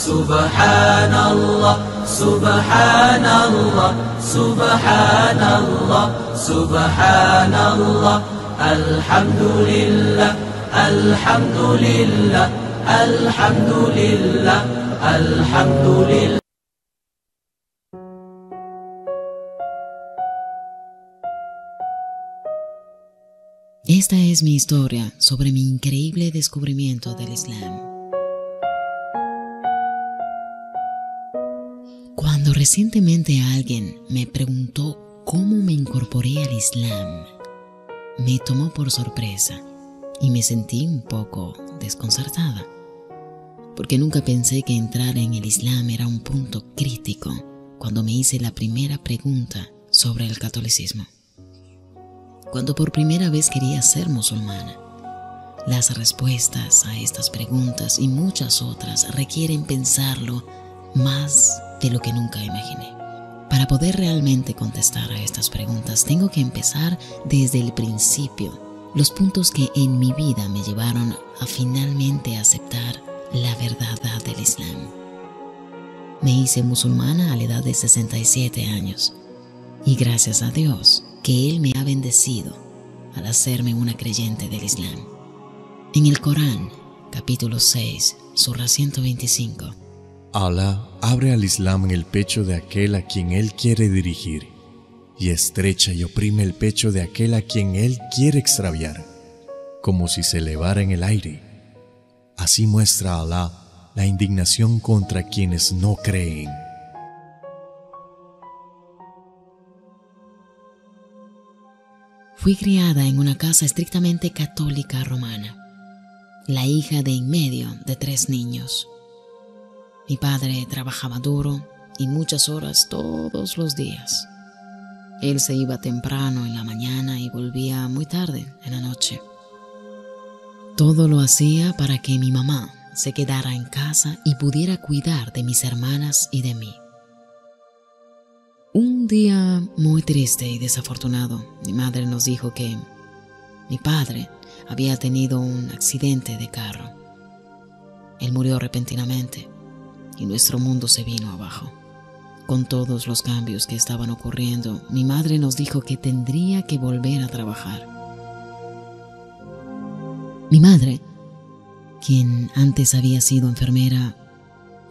سبحان الله سبحان الله سبحان الله سبحان الله الحمد لله الحمد لله الحمد لله الحمد لله. Esta es mi historia sobre mi increíble descubrimiento del Islam. Cuando recientemente alguien me preguntó cómo me incorporé al Islam, me tomó por sorpresa y me sentí un poco desconcertada, porque nunca pensé que entrar en el Islam era un punto crítico cuando me hice la primera pregunta sobre el catolicismo. Cuando por primera vez quería ser musulmana, las respuestas a estas preguntas y muchas otras requieren pensarlo más de lo que nunca imaginé. Para poder realmente contestar a estas preguntas, tengo que empezar desde el principio, los puntos que en mi vida me llevaron a finalmente aceptar la verdad del Islam. Me hice musulmana a la edad de 67 años y gracias a Dios que Él me ha bendecido al hacerme una creyente del Islam. En el Corán, capítulo 6, surah 125, Alá abre al Islam en el pecho de aquel a quien Él quiere dirigir y estrecha y oprime el pecho de aquel a quien Él quiere extraviar, como si se elevara en el aire. Así muestra Alá la indignación contra quienes no creen. Fui criada en una casa estrictamente católica romana, la hija de en medio de 3 niños. Mi padre trabajaba duro y muchas horas todos los días. Él se iba temprano en la mañana y volvía muy tarde en la noche. Todo lo hacía para que mi mamá se quedara en casa y pudiera cuidar de mis hermanas y de mí. Un día muy triste y desafortunado, mi madre nos dijo que mi padre había tenido un accidente de carro. Él murió repentinamente y nuestro mundo se vino abajo. Con todos los cambios que estaban ocurriendo, mi madre nos dijo que tendría que volver a trabajar. Mi madre, quien antes había sido enfermera,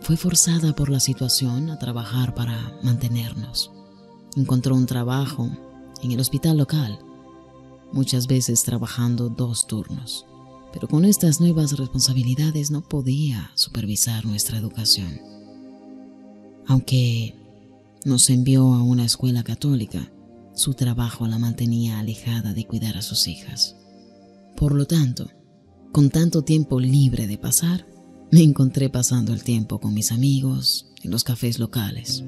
fue forzada por la situación a trabajar para mantenernos. Encontró un trabajo en el hospital local, muchas veces trabajando 2 turnos. Pero con estas nuevas responsabilidades no podía supervisar nuestra educación. Aunque nos envió a una escuela católica, su trabajo la mantenía alejada de cuidar a sus hijas. Por lo tanto, con tanto tiempo libre de pasar, me encontré pasando el tiempo con mis amigos en los cafés locales.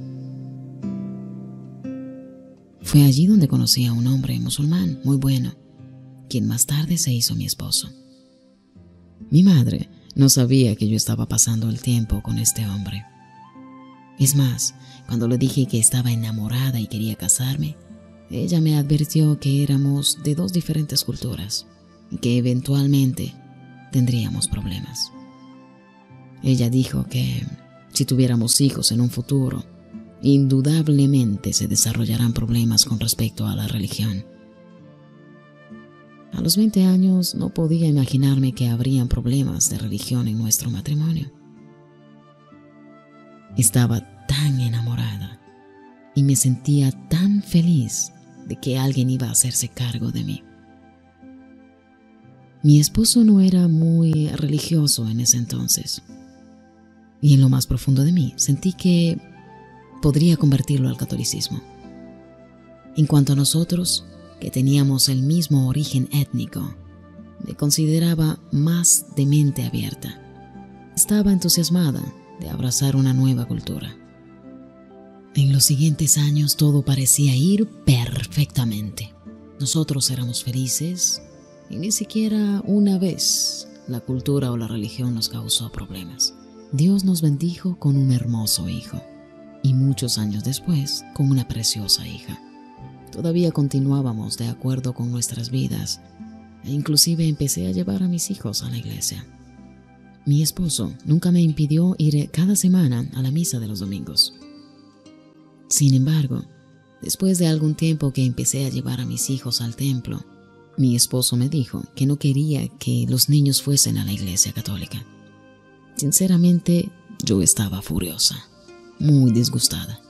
Fue allí donde conocí a un hombre musulmán muy bueno, quien más tarde se hizo mi esposo. Mi madre no sabía que yo estaba pasando el tiempo con este hombre. Es más, cuando le dije que estaba enamorada y quería casarme, ella me advirtió que éramos de 2 diferentes culturas y que eventualmente tendríamos problemas. Ella dijo que si tuviéramos hijos en un futuro, indudablemente se desarrollarán problemas con respecto a la religión. A los 20 años no podía imaginarme que habrían problemas de religión en nuestro matrimonio. Estaba tan enamorada y me sentía tan feliz de que alguien iba a hacerse cargo de mí. Mi esposo no era muy religioso en ese entonces, y en lo más profundo de mí sentí que podría convertirlo al catolicismo. En cuanto a nosotros, que teníamos el mismo origen étnico, me consideraba más de mente abierta. Estaba entusiasmada de abrazar una nueva cultura. En los siguientes años todo parecía ir perfectamente. Nosotros éramos felices y ni siquiera una vez la cultura o la religión nos causó problemas. Dios nos bendijo con un hermoso hijo y muchos años después con una preciosa hija. Todavía continuábamos de acuerdo con nuestras vidas e inclusive empecé a llevar a mis hijos a la iglesia. Mi esposo nunca me impidió ir cada semana a la misa de los domingos. Sin embargo, después de algún tiempo que empecé a llevar a mis hijos al templo, mi esposo me dijo que no quería que los niños fuesen a la iglesia católica. Sinceramente, yo estaba furiosa, muy disgustada.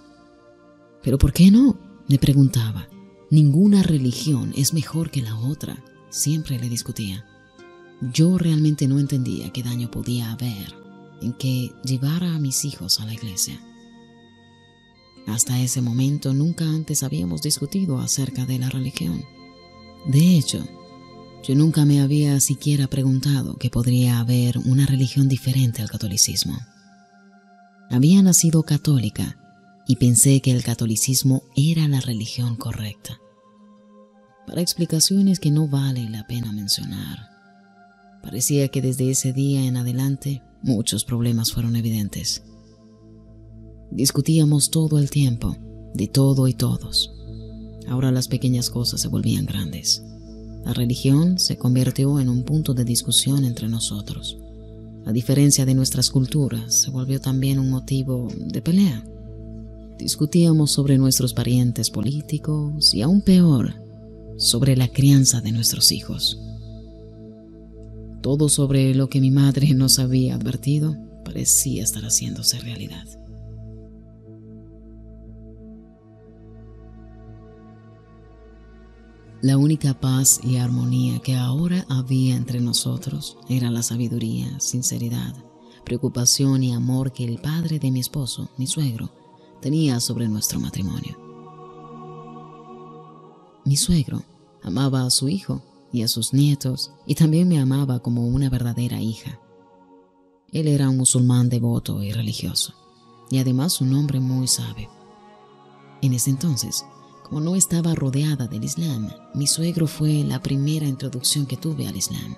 ¿Pero por qué no?, me preguntaba. Ninguna religión es mejor que la otra, siempre le discutía. Yo realmente no entendía qué daño podía haber en que llevara a mis hijos a la iglesia. Hasta ese momento nunca antes habíamos discutido acerca de la religión. De hecho, yo nunca me había siquiera preguntado que podría haber una religión diferente al catolicismo. Había nacido católica y pensé que el catolicismo era la religión correcta. Para explicaciones que no vale la pena mencionar, parecía que desde ese día en adelante muchos problemas fueron evidentes. Discutíamos todo el tiempo, de todo y todos. Ahora las pequeñas cosas se volvían grandes. La religión se convirtió en un punto de discusión entre nosotros. A diferencia de nuestras culturas, se volvió también un motivo de pelea. Discutíamos sobre nuestros parientes políticos y, aún peor, sobre la crianza de nuestros hijos. Todo sobre lo que mi madre nos había advertido parecía estar haciéndose realidad. La única paz y armonía que ahora había entre nosotros era la sabiduría, sinceridad, preocupación y amor que el padre de mi esposo, mi suegro, tenía sobre nuestro matrimonio. Mi suegro amaba a su hijo y a sus nietos, y también me amaba como una verdadera hija. Él era un musulmán devoto y religioso, y además un hombre muy sabio. En ese entonces, como no estaba rodeada del Islam, mi suegro fue la primera introducción que tuve al Islam.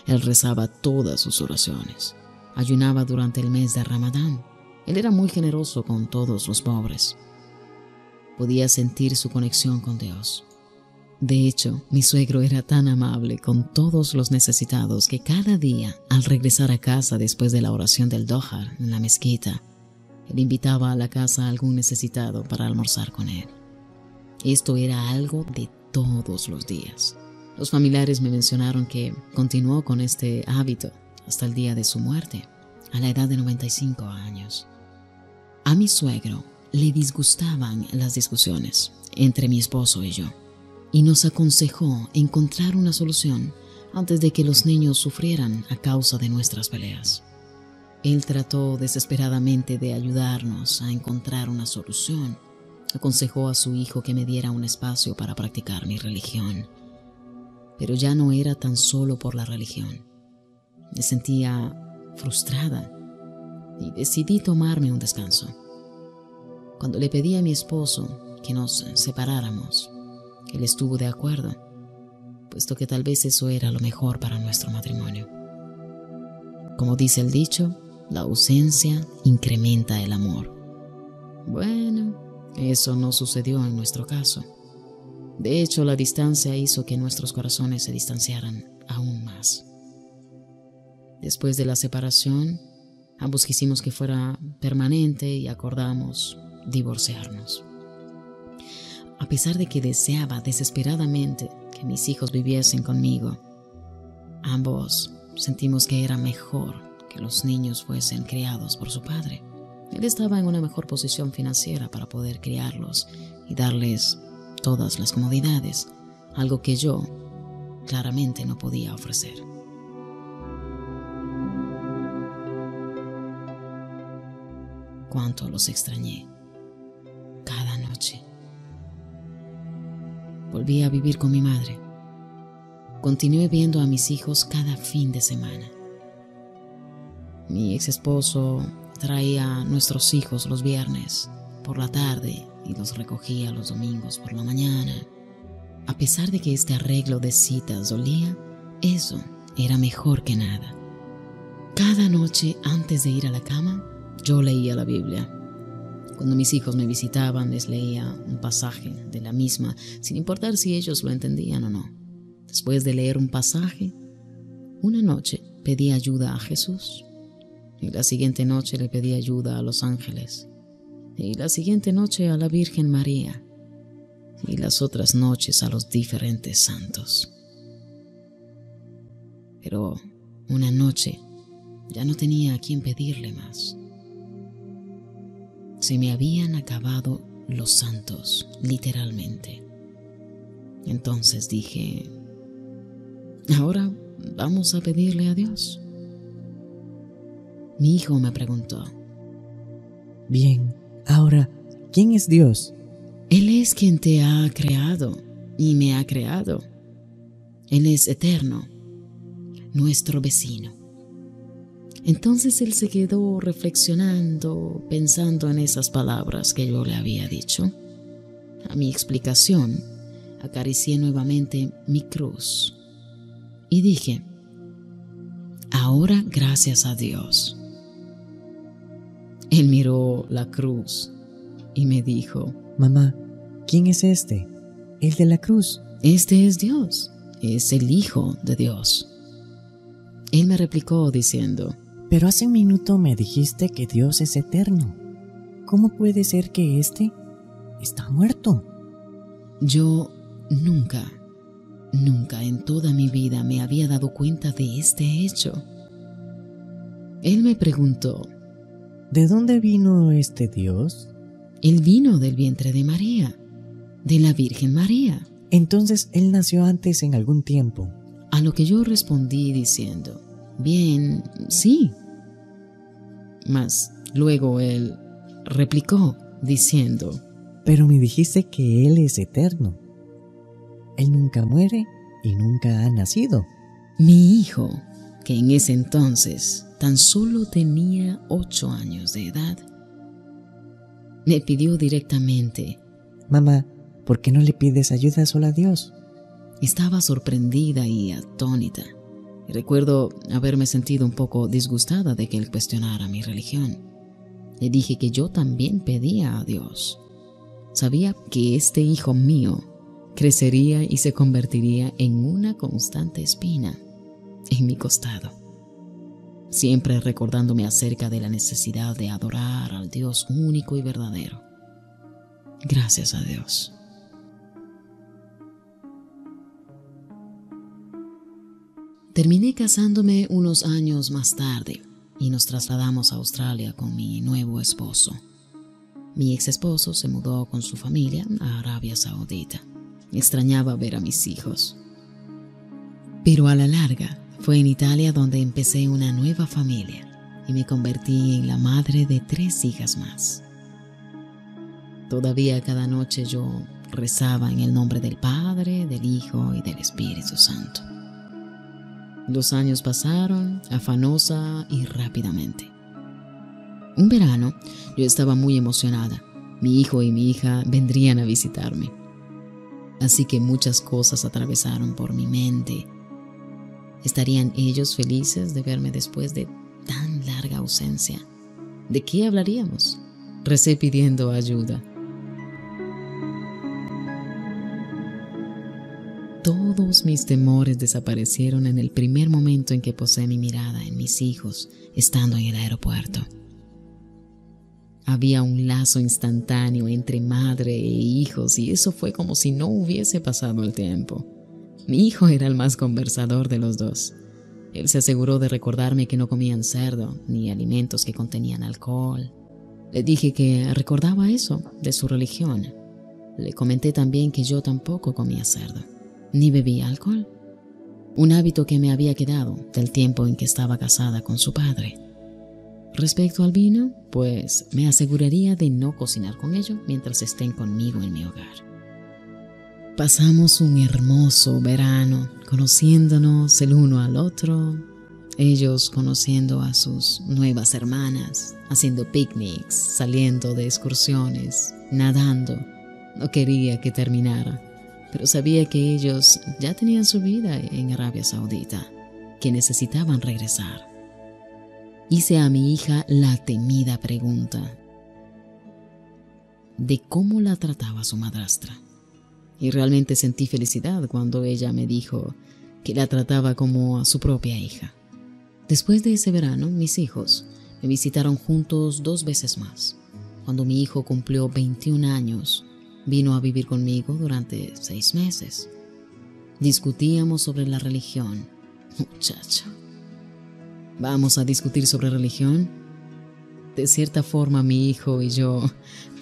Él rezaba todas sus oraciones, ayunaba durante el mes de Ramadán. Él era muy generoso con todos los pobres. Podía sentir su conexión con Dios. De hecho, mi suegro era tan amable con todos los necesitados que cada día, al regresar a casa después de la oración del Dohar en la mezquita, él invitaba a la casa a algún necesitado para almorzar con él. Esto era algo de todos los días. Los familiares me mencionaron que continuó con este hábito hasta el día de su muerte, a la edad de 95 años. A mi suegro le disgustaban las discusiones entre mi esposo y yo, y nos aconsejó encontrar una solución antes de que los niños sufrieran a causa de nuestras peleas. Él trató desesperadamente de ayudarnos a encontrar una solución. Aconsejó a su hijo que me diera un espacio para practicar mi religión. Pero ya no era tan solo por la religión. Me sentía frustrada y decidí tomarme un descanso. Cuando le pedí a mi esposo que nos separáramos, él estuvo de acuerdo, puesto que tal vez eso era lo mejor para nuestro matrimonio. Como dice el dicho, la ausencia incrementa el amor. Bueno, eso no sucedió en nuestro caso. De hecho, la distancia hizo que nuestros corazones se distanciaran aún más. Después de la separación, ambos quisimos que fuera permanente y acordamos divorciarnos. A pesar de que deseaba desesperadamente que mis hijos viviesen conmigo, ambos sentimos que era mejor que los niños fuesen criados por su padre. Él estaba en una mejor posición financiera para poder criarlos y darles todas las comodidades, algo que yo claramente no podía ofrecer. Cuánto los extrañé cada noche. Volví a vivir con mi madre. Continué viendo a mis hijos cada fin de semana. Mi ex esposo traía a nuestros hijos los viernes por la tarde y los recogía los domingos por la mañana. A pesar de que este arreglo de citas dolía, eso era mejor que nada. Cada noche antes de ir a la cama, yo leía la Biblia. Cuando mis hijos me visitaban, les leía un pasaje de la misma, sin importar si ellos lo entendían o no. Después de leer un pasaje, una noche pedí ayuda a Jesús. Y la siguiente noche le pedí ayuda a los ángeles. Y la siguiente noche a la Virgen María. Y las otras noches a los diferentes santos. Pero una noche ya no tenía a quién pedirle más. Se me habían acabado los santos, literalmente. Entonces dije, ahora vamos a pedirle a Dios. Mi hijo me preguntó, Bien, ahora, ¿quién es Dios? Él es quien te ha creado y me ha creado. Él es eterno, nuestro vecino. Entonces él se quedó reflexionando, pensando en esas palabras que yo le había dicho. A mi explicación, acaricié nuevamente mi cruz y dije, ahora gracias a Dios. Él miró la cruz y me dijo, Mamá, ¿quién es este? El de la cruz. Este es Dios, es el Hijo de Dios. Él me replicó diciendo, Pero hace un minuto me dijiste que Dios es eterno. ¿Cómo puede ser que éste está muerto? yo nunca en toda mi vida me había dado cuenta de este hecho. Él me preguntó, ¿De dónde vino este Dios? Él vino del vientre de María, de la Virgen María. Entonces él nació antes en algún tiempo. A lo que yo respondí diciendo, bien, sí. Mas luego él replicó diciendo, Pero me dijiste que él es eterno. Él nunca muere y nunca ha nacido. mi hijo, que en ese entonces tan solo tenía 8 años de edad, me pidió directamente. Mamá, ¿por qué no le pides ayuda solo a Dios? Estaba sorprendida y atónita. Recuerdo haberme sentido un poco disgustada de que él cuestionara mi religión. Le dije que yo también pedía a Dios. Sabía que este hijo mío crecería y se convertiría en una constante espina en mi costado, siempre recordándome acerca de la necesidad de adorar al Dios único y verdadero. Gracias a Dios. Terminé casándome unos años más tarde y nos trasladamos a Australia con mi nuevo esposo. Mi ex esposo se mudó con su familia a Arabia Saudita. Extrañaba ver a mis hijos. Pero a la larga fue en Italia donde empecé una nueva familia y me convertí en la madre de 3 hijas más. Todavía cada noche yo rezaba en el nombre del Padre, del Hijo y del Espíritu Santo. Los años pasaron afanosa y rápidamente. Un verano yo estaba muy emocionada. Mi hijo y mi hija vendrían a visitarme. Así que muchas cosas atravesaron por mi mente. ¿Estarían ellos felices de verme después de tan larga ausencia? ¿De qué hablaríamos? Recé pidiendo ayuda. Todos mis temores desaparecieron en el primer momento en que posé mi mirada en mis hijos, estando en el aeropuerto. Había un lazo instantáneo entre madre e hijos y eso fue como si no hubiese pasado el tiempo. Mi hijo era el más conversador de los dos. Él se aseguró de recordarme que no comían cerdo ni alimentos que contenían alcohol. Le dije que recordaba eso de su religión. Le comenté también que yo tampoco comía cerdo ni bebía alcohol, un hábito que me había quedado del tiempo en que estaba casada con su padre. Respecto al vino, pues me aseguraría de no cocinar con ellos mientras estén conmigo en mi hogar. Pasamos un hermoso verano conociéndonos el uno al otro, ellos conociendo a sus nuevas hermanas, haciendo picnics, saliendo de excursiones, nadando. No quería que terminara, pero sabía que ellos ya tenían su vida en Arabia Saudita, que necesitaban regresar. Hice a mi hija la temida pregunta de cómo la trataba su madrastra. Y realmente sentí felicidad cuando ella me dijo que la trataba como a su propia hija. Después de ese verano, mis hijos me visitaron juntos 2 veces más. Cuando mi hijo cumplió 21 años, vino a vivir conmigo durante 6 meses. Discutíamos sobre la religión. Muchacho, ¿vamos a discutir sobre religión? De cierta forma, mi hijo y yo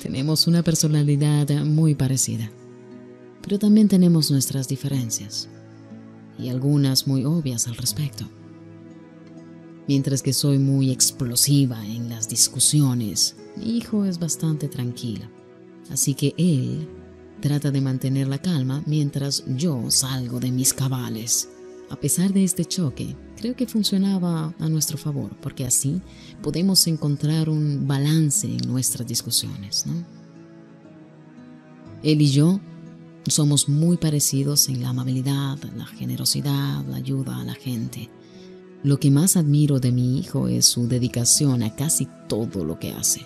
tenemos una personalidad muy parecida, pero también tenemos nuestras diferencias y algunas muy obvias al respecto. Mientras que soy muy explosiva en las discusiones, mi hijo es bastante tranquilo, así que él trata de mantener la calma mientras yo salgo de mis cabales. A pesar de este choque, creo que funcionaba a nuestro favor, porque así podemos encontrar un balance en nuestras discusiones, ¿no? Él y yo somos muy parecidos en la amabilidad, la generosidad, la ayuda a la gente. Lo que más admiro de mi hijo es su dedicación a casi todo lo que hace.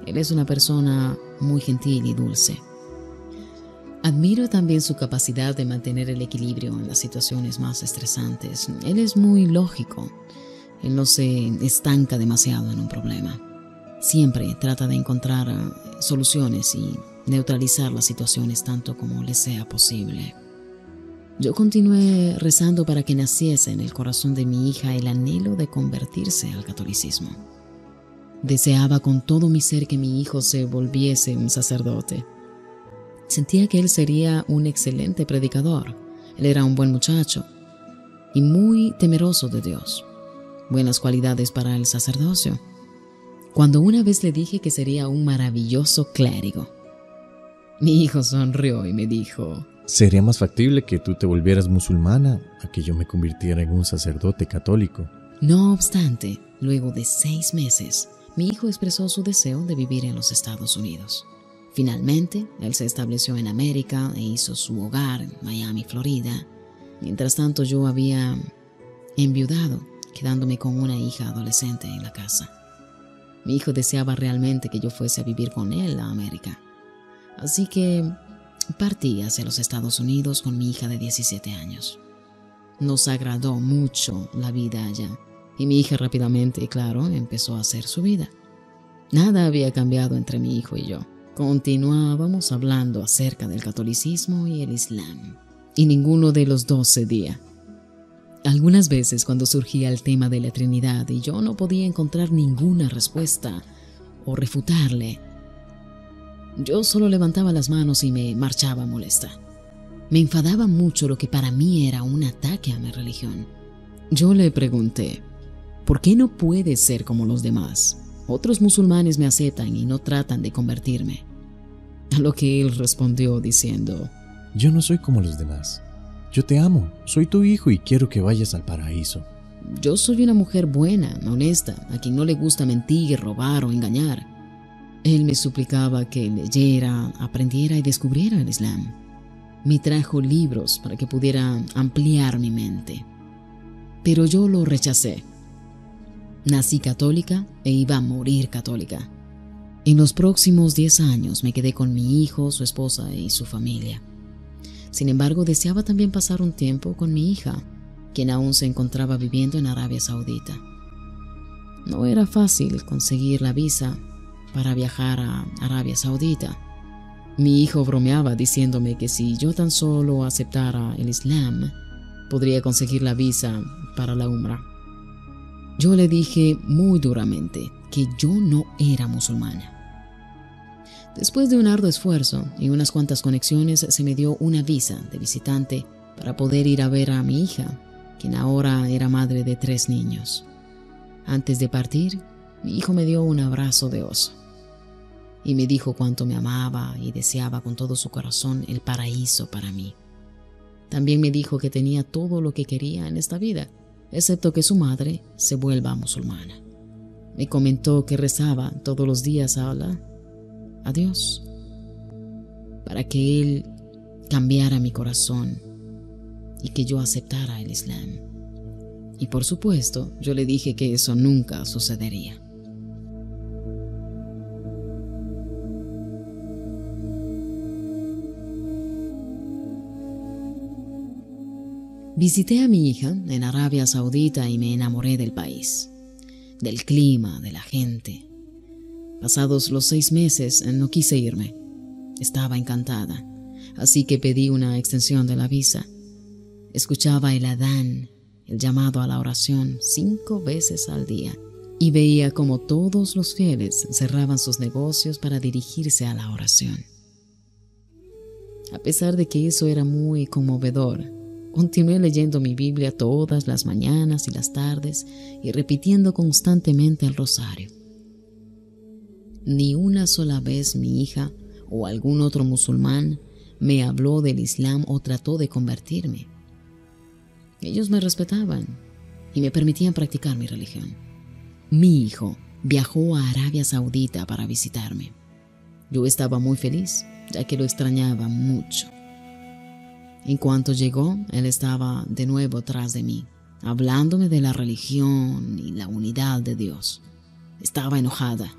Él es una persona muy gentil y dulce. Admiro también su capacidad de mantener el equilibrio en las situaciones más estresantes. Él es muy lógico. Él no se estanca demasiado en un problema. Siempre trata de encontrar soluciones y neutralizar las situaciones tanto como le sea posible. Yo continué rezando para que naciese en el corazón de mi hija el anhelo de convertirse al catolicismo. Deseaba con todo mi ser que mi hijo se volviese un sacerdote. Sentía que él sería un excelente predicador. Él era un buen muchacho y muy temeroso de Dios. Buenas cualidades para el sacerdocio. Cuando una vez le dije que sería un maravilloso clérigo, mi hijo sonrió y me dijo: Sería más factible que tú te volvieras musulmana a que yo me convirtiera en un sacerdote católico. No obstante, luego de 6 meses, mi hijo expresó su deseo de vivir en los Estados Unidos. Finalmente, él se estableció en América e hizo su hogar en Miami, Florida. Mientras tanto, yo había enviudado, quedándome con una hija adolescente en la casa. Mi hijo deseaba realmente que yo fuese a vivir con él a América. Así que partí hacia los Estados Unidos con mi hija de 17 años. Nos agradó mucho la vida allá y mi hija rápidamente, claro, empezó a hacer su vida. Nada había cambiado entre mi hijo y yo. Continuábamos hablando acerca del catolicismo y el islam, y ninguno de los dos cedía. Algunas veces cuando surgía el tema de la Trinidad y yo no podía encontrar ninguna respuesta o refutarle, yo solo levantaba las manos y me marchaba molesta. Me enfadaba mucho lo que para mí era un ataque a mi religión. Yo le pregunté: ¿por qué no puedes ser como los demás? Otros musulmanes me aceptan y no tratan de convertirme. A lo que él respondió diciendo: Yo no soy como los demás. Yo te amo, soy tu hijo y quiero que vayas al paraíso. Yo soy una mujer buena, honesta, a quien no le gusta mentir, robar o engañar. Él me suplicaba que leyera, aprendiera y descubriera el Islam. Me trajo libros para que pudiera ampliar mi mente. Pero yo lo rechacé. Nací católica e iba a morir católica. En los próximos 10 años me quedé con mi hijo, su esposa y su familia. Sin embargo, deseaba también pasar un tiempo con mi hija, quien aún se encontraba viviendo en Arabia Saudita. No era fácil conseguir la visa para viajar a Arabia Saudita. Mi hijo bromeaba diciéndome que si yo tan solo aceptara el Islam, podría conseguir la visa para la Umra. Yo le dije muy duramente que yo no era musulmana. Después de un arduo esfuerzo y unas cuantas conexiones, se me dio una visa de visitante para poder ir a ver a mi hija, quien ahora era madre de 3 niños. Antes de partir, mi hijo me dio un abrazo de oso y me dijo cuánto me amaba y deseaba con todo su corazón el paraíso para mí. También me dijo que tenía todo lo que quería en esta vida, excepto que su madre se vuelva musulmana. Me comentó que rezaba todos los días a Allah, a Dios, para que Él cambiara mi corazón y que yo aceptara el Islam. Y por supuesto, yo le dije que eso nunca sucedería. Visité a mi hija en Arabia Saudita y me enamoré del país, del clima, de la gente. Pasados los 6 meses no quise irme. Estaba encantada, así que pedí una extensión de la visa. Escuchaba el adán, el llamado a la oración, 5 veces al día, y veía cómo todos los fieles cerraban sus negocios para dirigirse a la oración. A pesar de que eso era muy conmovedor, continué leyendo mi Biblia todas las mañanas y las tardes y repitiendo constantemente el rosario. Ni una sola vez mi hija o algún otro musulmán me habló del Islam o trató de convertirme. Ellos me respetaban y me permitían practicar mi religión. Mi hijo viajó a Arabia Saudita para visitarme. Yo estaba muy feliz, ya que lo extrañaba mucho. En cuanto llegó, él estaba de nuevo tras de mí, hablándome de la religión y la unidad de Dios. Estaba enojada.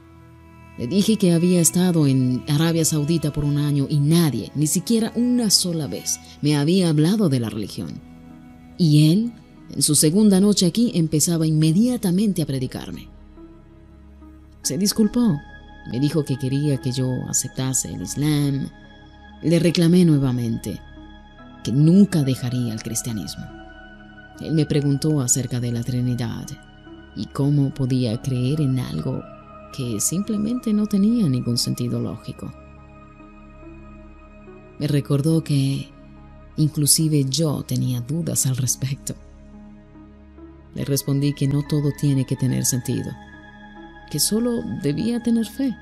Le dije que había estado en Arabia Saudita por 1 año y nadie, ni siquiera una sola vez, me había hablado de la religión. Y él, en su segunda noche aquí, empezaba inmediatamente a predicarme. Se disculpó. Me dijo que quería que yo aceptase el Islam. Le reclamé nuevamente que nunca dejaría el cristianismo. Él me preguntó acerca de la Trinidad y cómo podía creer en algo que simplemente no tenía ningún sentido lógico. Me recordó que inclusive yo tenía dudas al respecto. Le respondí que no todo tiene que tener sentido, que solo debía tener fe.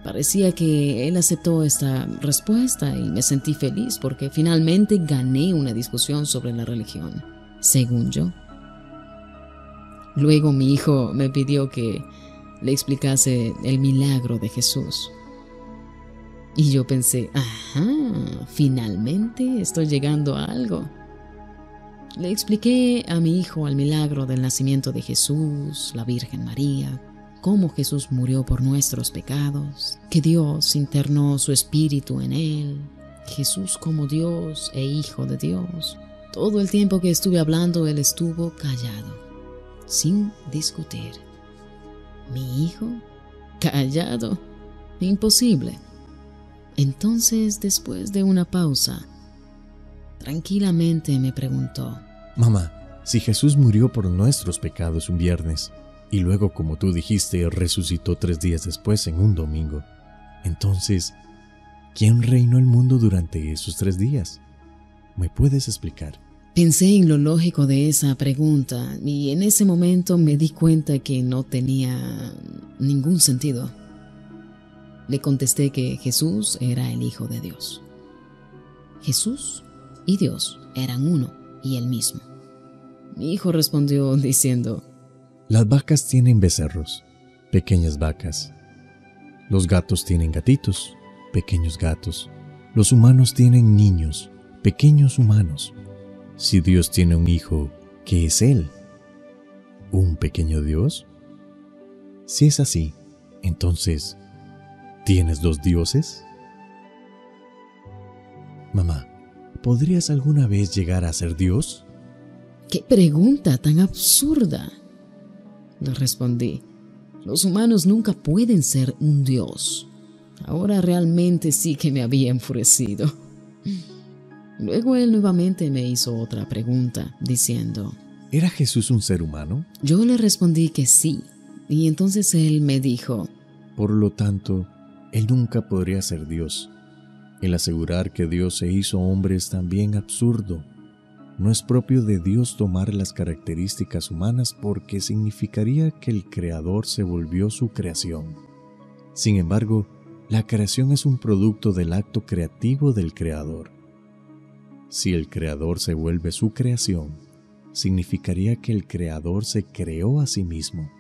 Parecía que él aceptó esta respuesta y me sentí feliz porque finalmente gané una discusión sobre la religión, según yo. Luego mi hijo me pidió que le explicase el milagro de Jesús. Y yo pensé, finalmente estoy llegando a algo. Le expliqué a mi hijo el milagro del nacimiento de Jesús, la Virgen María, cómo Jesús murió por nuestros pecados, que Dios internó su espíritu en él, Jesús como Dios e Hijo de Dios. Todo el tiempo que estuve hablando, él estuvo callado, sin discutir. ¿Mi hijo? ¿Callado? Imposible. Entonces, después de una pausa, tranquilamente me preguntó: Mamá, si Jesús murió por nuestros pecados un viernes, y luego, como tú dijiste, resucitó 3 días después en un domingo, entonces, ¿quién reinó el mundo durante esos 3 días? ¿Me puedes explicar? Pensé en lo lógico de esa pregunta y en ese momento me di cuenta que no tenía ningún sentido. Le contesté que Jesús era el Hijo de Dios. Jesús y Dios eran uno y el mismo. Mi hijo respondió diciendo: Las vacas tienen becerros, pequeñas vacas. Los gatos tienen gatitos, pequeños gatos. Los humanos tienen niños, pequeños humanos. Si Dios tiene un hijo, ¿qué es Él? ¿Un pequeño Dios? Si es así, entonces, ¿tienes 2 dioses? Mamá, ¿podrías alguna vez llegar a ser Dios? ¡Qué pregunta tan absurda!, le respondí. Los humanos nunca pueden ser un Dios. Ahora realmente sí que me había enfurecido. Luego él nuevamente me hizo otra pregunta, diciendo: ¿Era Jesús un ser humano? Yo le respondí que sí, y entonces él me dijo: Por lo tanto, Él nunca podría ser Dios. El asegurar que Dios se hizo hombre es también absurdo. No es propio de Dios tomar las características humanas porque significaría que el Creador se volvió su creación. Sin embargo, la creación es un producto del acto creativo del Creador. Si el Creador se vuelve su creación, significaría que el Creador se creó a sí mismo,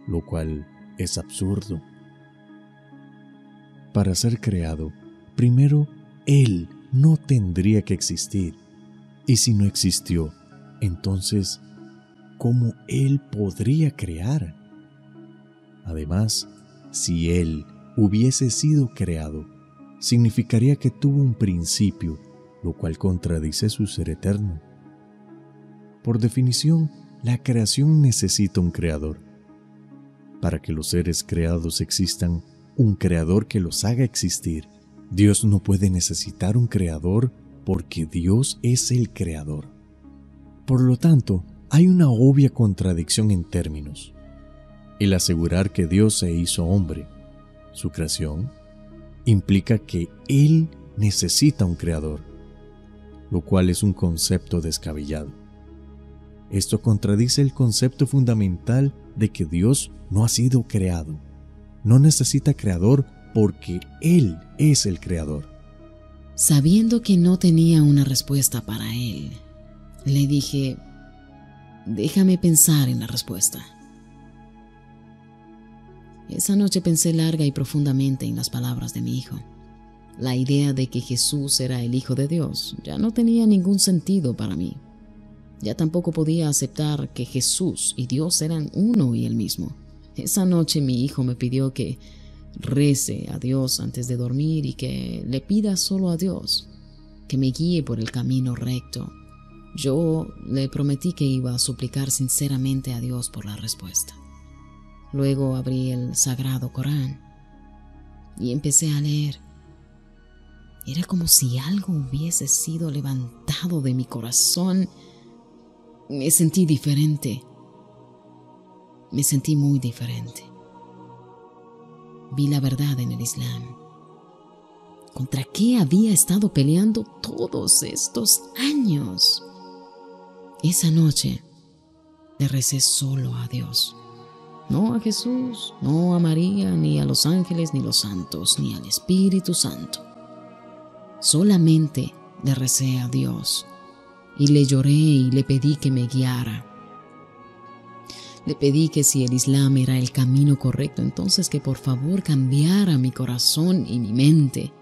lo cual es absurdo. Para ser creado, primero Él no tendría que existir. Y si no existió, entonces, ¿cómo Él podría crear? Además, si Él hubiese sido creado, significaría que tuvo un principio, lo cual contradice su ser eterno. Por definición, la creación necesita un creador. Para que los seres creados existan, un creador que los haga existir. Dios no puede necesitar un creador porque Dios es el creador. Por lo tanto, hay una obvia contradicción en términos. El asegurar que Dios se hizo hombre, su creación, implica que Él necesita un creador, lo cual es un concepto descabellado. Esto contradice el concepto fundamental de que Dios no ha sido creado. No necesita creador porque Él es el creador. Sabiendo que no tenía una respuesta para él, le dije, déjame pensar en la respuesta. Esa noche pensé larga y profundamente en las palabras de mi hijo. La idea de que Jesús era el Hijo de Dios ya no tenía ningún sentido para mí. Ya tampoco podía aceptar que Jesús y Dios eran uno y el mismo. Esa noche mi hijo me pidió que rece a Dios antes de dormir y que le pida solo a Dios que me guíe por el camino recto. Yo le prometí que iba a suplicar sinceramente a Dios por la respuesta. Luego abrí el sagrado Corán y empecé a leer. Era como si algo hubiese sido levantado de mi corazón. Me sentí diferente. Me sentí muy diferente. Vi la verdad en el Islam. ¿Contra qué había estado peleando todos estos años? Esa noche le recé solo a Dios. No a Jesús, no a María, ni a los ángeles, ni los santos, ni al Espíritu Santo. Solamente le recé a Dios y le lloré y le pedí que me guiara. Le pedí que si el Islam era el camino correcto, entonces que por favor cambiara mi corazón y mi mente.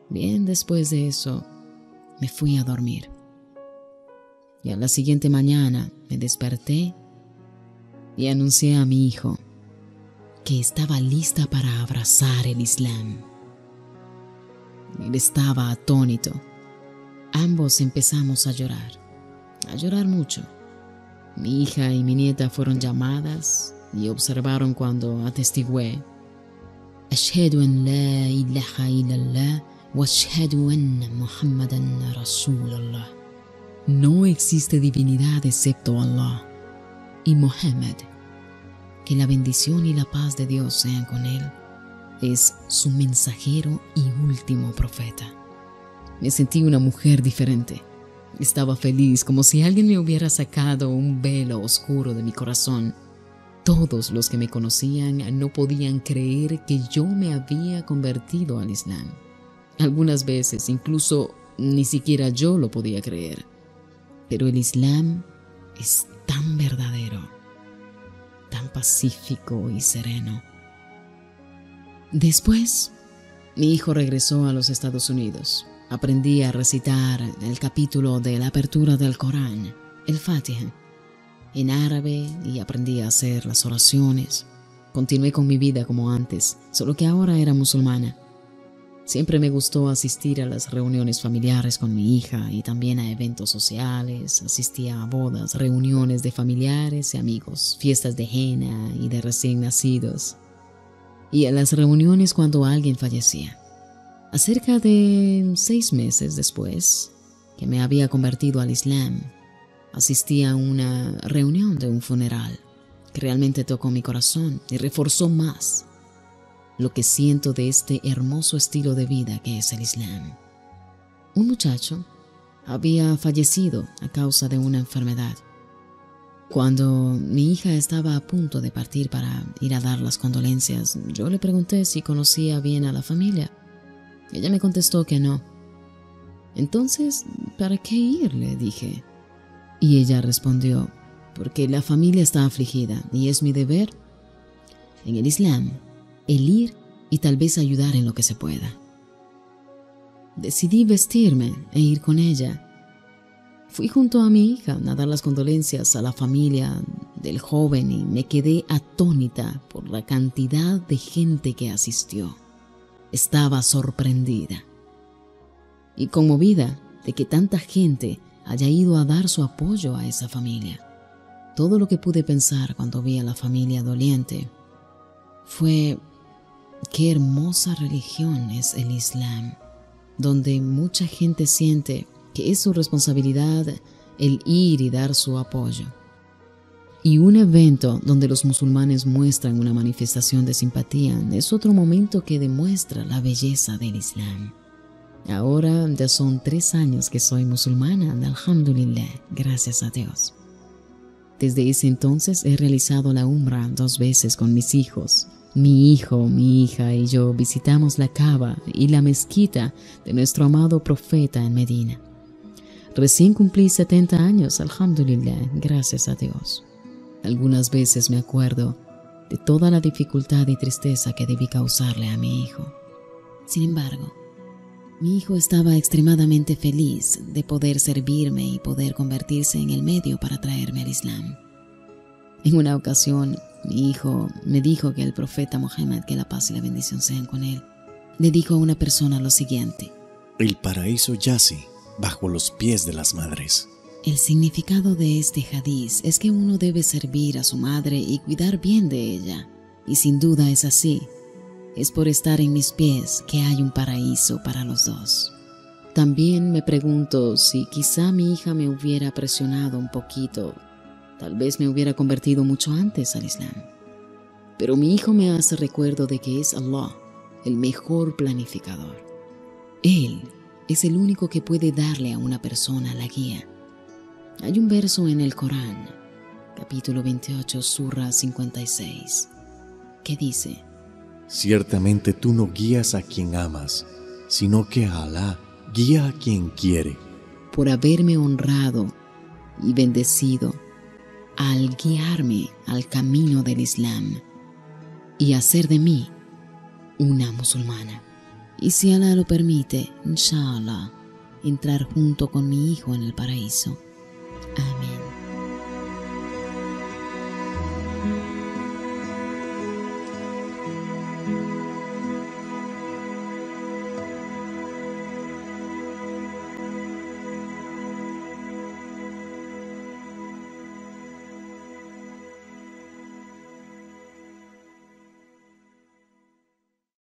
Bien, después de eso, me fui a dormir. Y a la siguiente mañana me desperté y anuncié a mi hijo que estaba lista para abrazar el Islam. Él estaba atónito. Ambos empezamos a llorar mucho. Mi hija y mi nieta fueron llamadas y observaron cuando atestigué: Ashhadu an la ilaha illallah wa ashhadu anna Muhammadan Rasulullah. No existe divinidad excepto Allah y Muhammad, que la bendición y la paz de Dios sean con él, es su mensajero y último profeta. Me sentí una mujer diferente. Estaba feliz, como si alguien me hubiera sacado un velo oscuro de mi corazón. Todos los que me conocían no podían creer que yo me había convertido al Islam. Algunas veces incluso ni siquiera yo lo podía creer. Pero el Islam es tan verdadero, tan pacífico y sereno. Después, mi hijo regresó a los Estados Unidos. Aprendí a recitar el capítulo de la apertura del Corán, el Fatiha, en árabe, y aprendí a hacer las oraciones. Continué con mi vida como antes, solo que ahora era musulmana. Siempre me gustó asistir a las reuniones familiares con mi hija y también a eventos sociales. Asistía a bodas, reuniones de familiares y amigos, fiestas de henna y de recién nacidos, y a las reuniones cuando alguien fallecía. Acerca de 6 meses después que me había convertido al Islam, asistí a una reunión de un funeral que realmente tocó mi corazón y reforzó más lo que siento de este hermoso estilo de vida que es el Islam. Un muchacho había fallecido a causa de una enfermedad. Cuando mi hija estaba a punto de partir para ir a dar las condolencias, yo le pregunté si conocía bien a la familia. Ella me contestó que no. Entonces, ¿para qué ir?, le dije. Y ella respondió: porque la familia está afligida y es mi deber, en el Islam, el ir y tal vez ayudar en lo que se pueda. Decidí vestirme e ir con ella. Fui junto a mi hija a dar las condolencias a la familia del joven y me quedé atónita por la cantidad de gente que asistió. Estaba sorprendida y conmovida de que tanta gente haya ido a dar su apoyo a esa familia. Todo lo que pude pensar cuando vi a la familia doliente fue qué hermosa religión es el Islam, donde mucha gente siente que es su responsabilidad el ir y dar su apoyo. Y un evento donde los musulmanes muestran una manifestación de simpatía es otro momento que demuestra la belleza del Islam. Ahora ya son 3 años que soy musulmana, alhamdulillah, gracias a Dios. Desde ese entonces he realizado la Umrah 2 veces con mis hijos. Mi hijo, mi hija y yo visitamos la Kaaba y la mezquita de nuestro amado profeta en Medina. Recién cumplí 70 años, alhamdulillah, gracias a Dios. Algunas veces me acuerdo de toda la dificultad y tristeza que debí causarle a mi hijo. Sin embargo, mi hijo estaba extremadamente feliz de poder servirme y poder convertirse en el medio para traerme al Islam. En una ocasión, mi hijo me dijo que el profeta Muhammad, que la paz y la bendición sean con él, le dijo a una persona lo siguiente: El paraíso yace bajo los pies de las madres. El significado de este hadiz es que uno debe servir a su madre y cuidar bien de ella. Y sin duda es así. Es por estar en mis pies que hay un paraíso para los dos. También me pregunto si quizá mi hija me hubiera presionado un poquito. Tal vez me hubiera convertido mucho antes al Islam. Pero mi hijo me hace recuerdo de que es Allah, el mejor planificador. Él es el único que puede darle a una persona la guía. Hay un verso en el Corán, capítulo 28, surra 56, que dice: Ciertamente tú no guías a quien amas, sino que Alá guía a quien quiere. Por haberme honrado y bendecido al guiarme al camino del Islam y hacer de mí una musulmana. Y si Alá lo permite, inshallah, entrar junto con mi hijo en el paraíso.